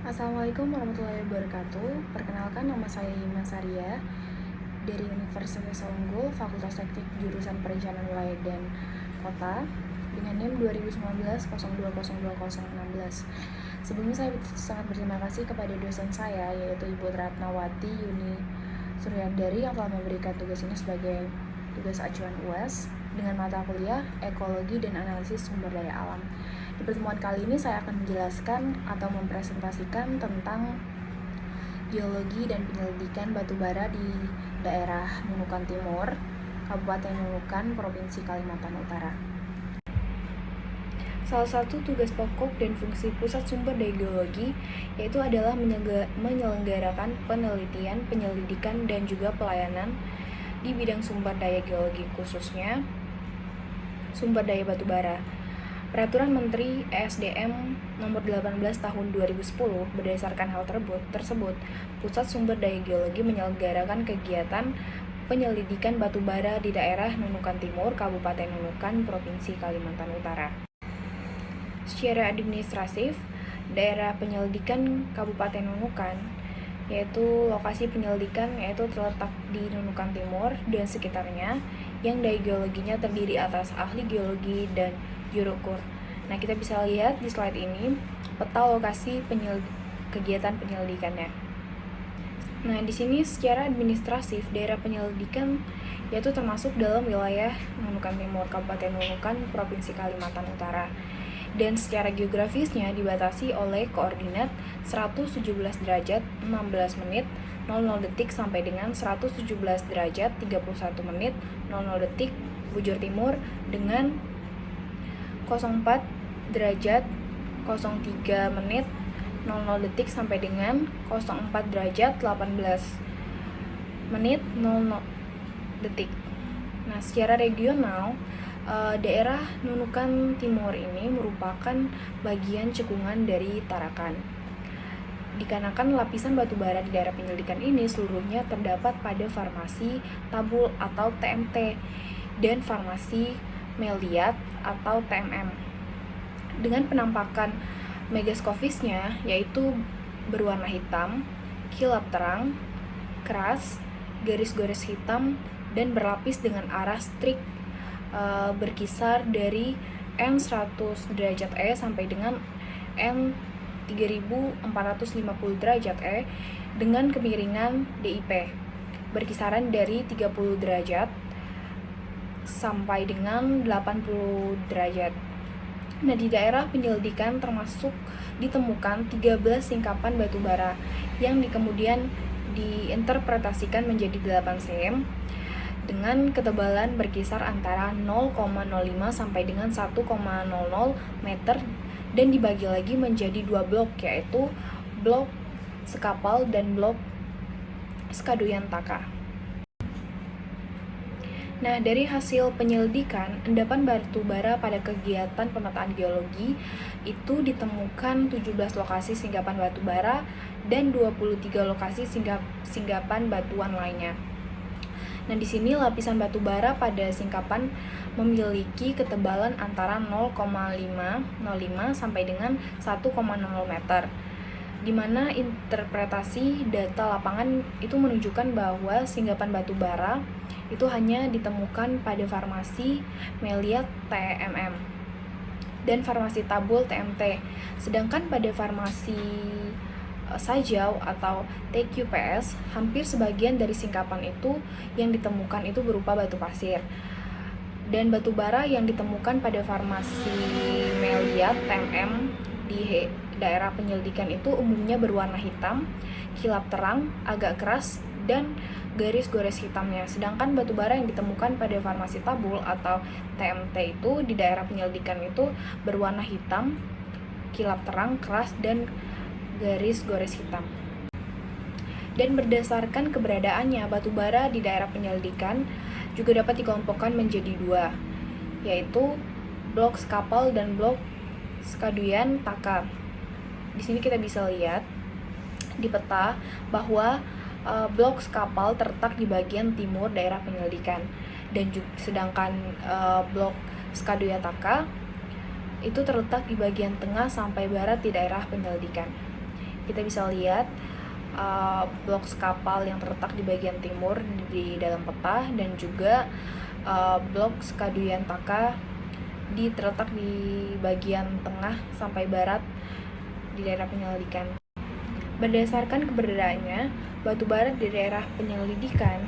Assalamualaikum warahmatullahi wabarakatuh. Perkenalkan, nama saya Ima Saria dari Universitas Unggul, Fakultas Teknik Jurusan Perencanaan Wilayah dan Kota dengan NIM 2019-020216. Sebelumnya saya sangat berterima kasih kepada dosen saya, yaitu Ibu Ratnawati Yuni Suryandari, yang telah memberikan tugas ini sebagai tugas acuan UAS dengan mata kuliah Ekologi dan Analisis Sumber Daya Alam. Di pertemuan kali ini saya akan menjelaskan atau mempresentasikan tentang geologi dan penyelidikan batubara di daerah Nunukan Timur, Kabupaten Nunukan, Provinsi Kalimantan Utara. Salah satu tugas pokok dan fungsi Pusat Sumber Daya Geologi yaitu adalah menyelenggarakan penelitian, penyelidikan, dan juga pelayanan di bidang sumber daya geologi, khususnya sumber daya batubara. Peraturan Menteri ESDM Nomor 18 Tahun 2010 berdasarkan hal tersebut, Pusat Sumber Daya Geologi menyelenggarakan kegiatan penyelidikan batubara di daerah Nunukan Timur, Kabupaten Nunukan, Provinsi Kalimantan Utara. Secara administratif, daerah penyelidikan Kabupaten Nunukan, yaitu lokasi penyelidikan terletak di Nunukan Timur dan sekitarnya, yang daya geologinya terdiri atas ahli geologi dan Jurukur. Nah, kita bisa lihat di slide ini peta lokasi kegiatan penyelidikannya. Nah, di sini secara administratif daerah penyelidikan yaitu termasuk dalam wilayah Nunukan Timur, Kabupaten Nunukan, Provinsi Kalimantan Utara. Dan secara geografisnya dibatasi oleh koordinat 117 derajat 16 menit 00 detik sampai dengan 117 derajat 31 menit 00 detik bujur timur dengan 04 derajat 03 menit 00 detik sampai dengan 04 derajat 18 menit 00 detik. Nah, secara regional, daerah Nunukan Timur ini merupakan bagian cekungan dari Tarakan. Dikarenakan lapisan batubara di daerah penyelidikan ini seluruhnya terdapat pada formasi tabul atau TMT dan formasi meliat atau TMM. Dengan penampakan megaskofisnya yaitu berwarna hitam, kilap terang, keras, garis-garis hitam, dan berlapis dengan arah strik berkisar dari N100 derajat E sampai dengan N3450 derajat E dengan kemiringan DIP berkisaran dari 30 derajat sampai dengan 80 derajat. Nah, di daerah penyelidikan termasuk ditemukan 13 singkapan batubara yang kemudian diinterpretasikan menjadi 8 cm dengan ketebalan berkisar antara 0,05 sampai dengan 1,00 meter dan dibagi lagi menjadi 2 blok, yaitu blok Sekapal dan blok Skadoyan Taka. Nah, dari hasil penyelidikan, endapan batubara pada kegiatan pemetaan geologi itu ditemukan 17 lokasi singgapan batubara dan 23 lokasi singgapan batuan lainnya. Nah, di sini lapisan batubara pada singkapan memiliki ketebalan antara 0,505 sampai dengan 1,00 meter. Di mana interpretasi data lapangan itu menunjukkan bahwa singgapan batubara itu hanya ditemukan pada formasi meliat TMM dan formasi tabul TMT. Sedangkan pada formasi Sajau atau TQPS, hampir sebagian dari singkapan itu yang ditemukan itu berupa batu pasir. Dan batubara yang ditemukan pada formasi meliat TMM di daerah penyelidikan itu umumnya berwarna hitam, kilap terang, agak keras, dan garis-garis hitamnya. Sedangkan batubara yang ditemukan pada formasi tabul atau TMT itu di daerah penyelidikan itu berwarna hitam, kilap terang, keras, dan garis-garis hitam. Dan berdasarkan keberadaannya, batubara di daerah penyelidikan juga dapat dikelompokkan menjadi 2, yaitu blok Sekapal dan blok Skadoyan Taka. Di sini kita bisa lihat di peta bahwa blok Sekapal terletak di bagian timur daerah penyelidikan, dan sedangkan blok Skadoyan Taka itu terletak di bagian tengah sampai barat di daerah penyelidikan. Kita bisa lihat blok kapal yang terletak di bagian timur di dalam peta, dan juga blok Skaduyantaka terletak di bagian tengah sampai barat di daerah penyelidikan. Berdasarkan keberadaannya, batu bara di daerah penyelidikan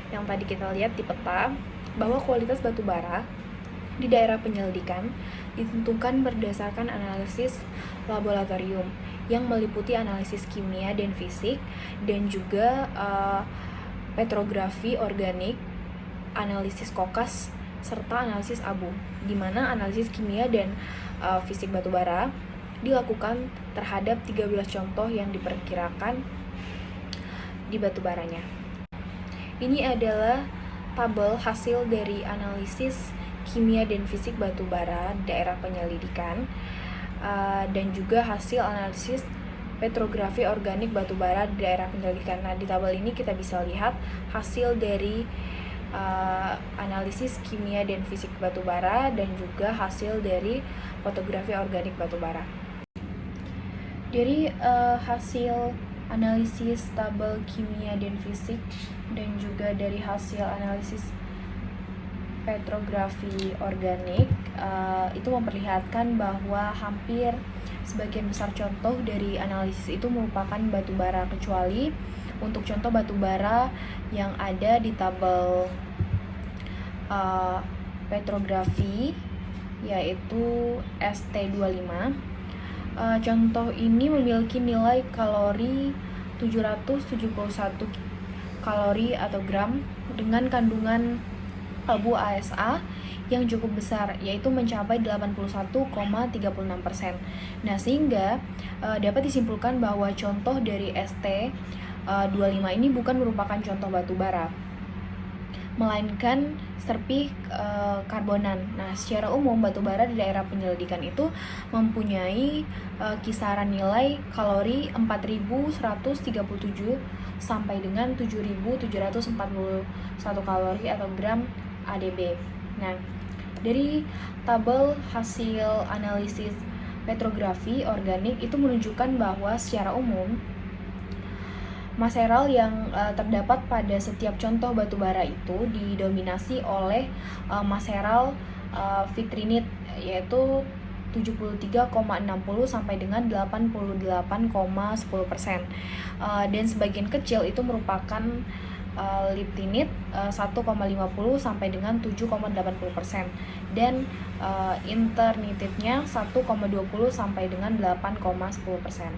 yang tadi kita lihat di peta, bahwa kualitas batu bara di daerah penyelidikan ditentukan berdasarkan analisis laboratorium yang meliputi analisis kimia dan fisik, dan juga petrografi organik, analisis kokas, serta analisis abu, di mana analisis kimia dan fisik batu bara dilakukan terhadap 13 contoh yang diperkirakan di batu baranya. Ini adalah tabel hasil dari analisis kimia dan fisik batu bara daerah penyelidikan, dan juga hasil analisis petrografi organik batu bara di daerah penyelidikan. Nah, di tabel ini kita bisa lihat hasil dari analisis kimia dan fisik batu bara, dan juga hasil dari fotografi organik batu bara. Dari hasil analisis tabel kimia dan fisik, dan juga dari hasil analisis petrografi organik, itu memperlihatkan bahwa hampir sebagian besar contoh dari analisis itu merupakan batu bara, kecuali untuk contoh batu bara yang ada di tabel petrografi, yaitu ST25. Contoh ini memiliki nilai kalori 771 kalori atau gram dengan kandungan abu ASA yang cukup besar, yaitu mencapai 81,36%. Nah, sehingga dapat disimpulkan bahwa contoh dari ST25 ini bukan merupakan contoh batu bara, melainkan serpih karbonan. Nah, secara umum batu bara di daerah penyelidikan itu mempunyai kisaran nilai kalori 4.137 sampai dengan 7.741 kalori atau gram ADB. Nah, dari tabel hasil analisis petrografi organik itu menunjukkan bahwa secara umum material yang terdapat pada setiap contoh batu bara itu didominasi oleh material vitrinit, yaitu 73,60 sampai dengan 88,10%, dan sebagian kecil itu merupakan liptinit 1,50 sampai dengan 7,80%, dan internititnya 1,20 sampai dengan 8,10%.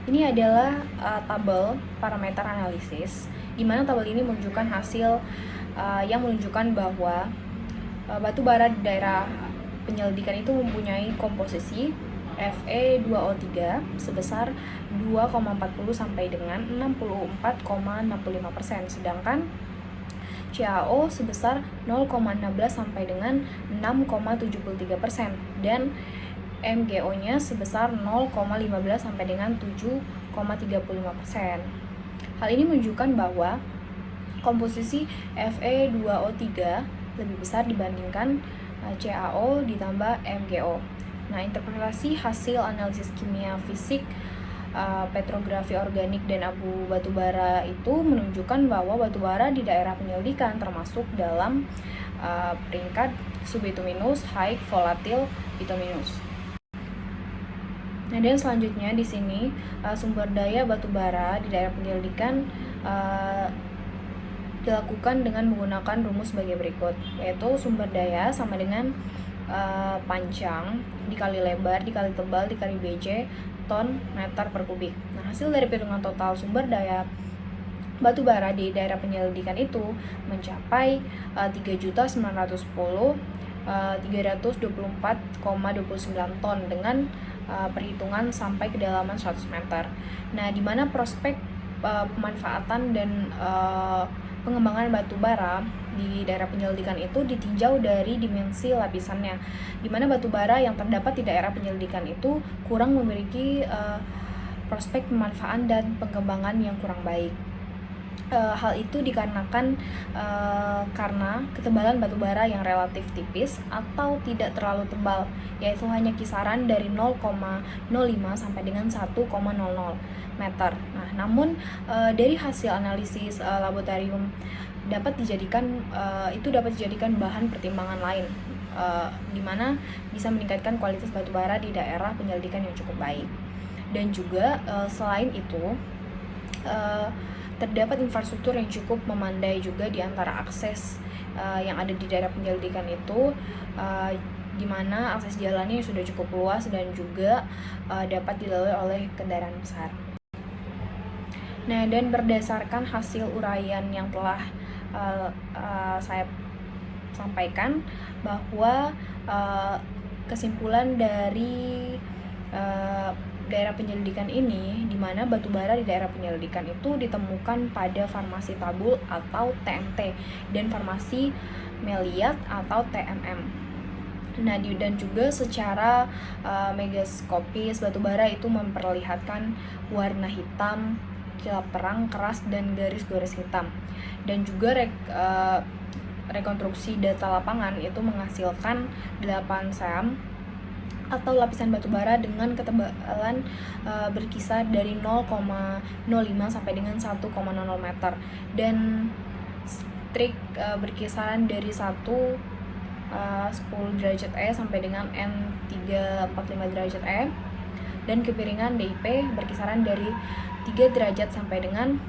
Ini adalah tabel parameter analisis, di mana tabel ini menunjukkan hasil yang menunjukkan bahwa batu bara di daerah penyelidikan itu mempunyai komposisi Fe2O3 sebesar 2,40 sampai dengan 64,65%, sedangkan CaO sebesar 0,16 sampai dengan 6,73%, dan MgO-nya sebesar 0,15 sampai dengan 7,35%. Hal ini menunjukkan bahwa komposisi Fe2O3 lebih besar dibandingkan CaO ditambah MgO. Nah, interpretasi hasil analisis kimia fisik, petrografi organik, dan abu batu bara itu menunjukkan bahwa batu bara di daerah penyelidikan termasuk dalam peringkat subbituminous, high volatile bituminous. Nah, dan selanjutnya di sini sumber daya batu bara di daerah penyelidikan dilakukan dengan menggunakan rumus sebagai berikut, yaitu sumber daya sama dengan panjang dikali lebar dikali tebal dikali BJ ton meter per kubik. Nah, hasil dari perhitungan total sumber daya batu bara di daerah penyelidikan itu mencapai 3.910.324,29 ton dengan perhitungan sampai kedalaman 100 meter. Nah, di mana prospek pemanfaatan dan pengembangan batu bara di daerah penyelidikan itu ditinjau dari dimensi lapisannya, di mana batu bara yang terdapat di daerah penyelidikan itu kurang memiliki prospek pemanfaatan dan pengembangan yang kurang baik. Hal itu dikarenakan karena ketebalan batu bara yang relatif tipis atau tidak terlalu tebal, yaitu hanya kisaran dari 0,05 sampai dengan 1,00 meter. Nah, namun dari hasil analisis laboratorium dapat dijadikan bahan pertimbangan lain, di mana bisa meningkatkan kualitas batu bara di daerah penyelidikan yang cukup baik. Dan juga selain itu terdapat infrastruktur yang cukup memadai juga di antara akses yang ada di daerah penyelidikan itu, di mana akses jalannya sudah cukup luas dan juga dapat dilalui oleh kendaraan besar. Nah, dan berdasarkan hasil uraian yang telah saya sampaikan, bahwa kesimpulan dari daerah penyelidikan ini, di mana batu bara di daerah penyelidikan itu ditemukan pada formasi tabul atau TMT dan formasi meliat atau TMM. Nah, dan juga secara megaskopis batu bara itu memperlihatkan warna hitam, kilap terang, keras, dan garis-garis hitam. Dan juga rekonstruksi data lapangan itu menghasilkan 8 cm atau lapisan batu bara dengan ketebalan berkisar dari 0,05 sampai dengan 1,00 meter, dan strik berkisaran dari 10 derajat E sampai dengan N345 derajat E, dan kepiringan DIP berkisaran dari 3 derajat sampai dengan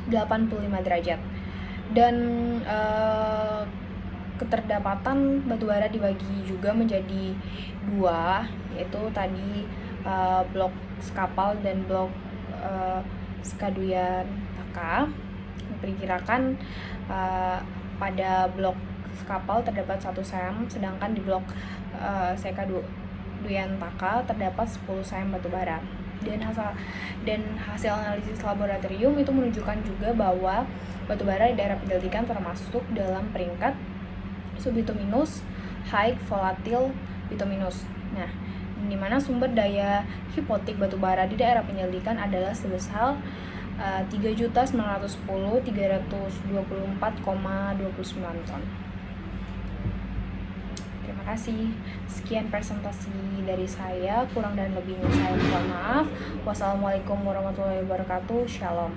85 derajat. Dan keterdapatan batu bara dibagi juga menjadi 2, yaitu tadi blok skapal dan blok Skaduyan Taka. Diperkirakan pada blok skapal terdapat 1 cm, sedangkan di blok Skaduyan Taka terdapat 10 cm batu bara. Dan hasil analisis laboratorium itu menunjukkan juga bahwa batu bara di daerah penyelidikan termasuk dalam peringkat subbituminous high volatile bituminous. Nah, di mana sumber daya hipotik batu bara di daerah penyelidikan adalah sebesar 3.910.324,29 ton. Terima kasih. Sekian presentasi dari saya, kurang dan lebihnya saya mohon maaf. Wassalamualaikum warahmatullahi wabarakatuh. Shalom.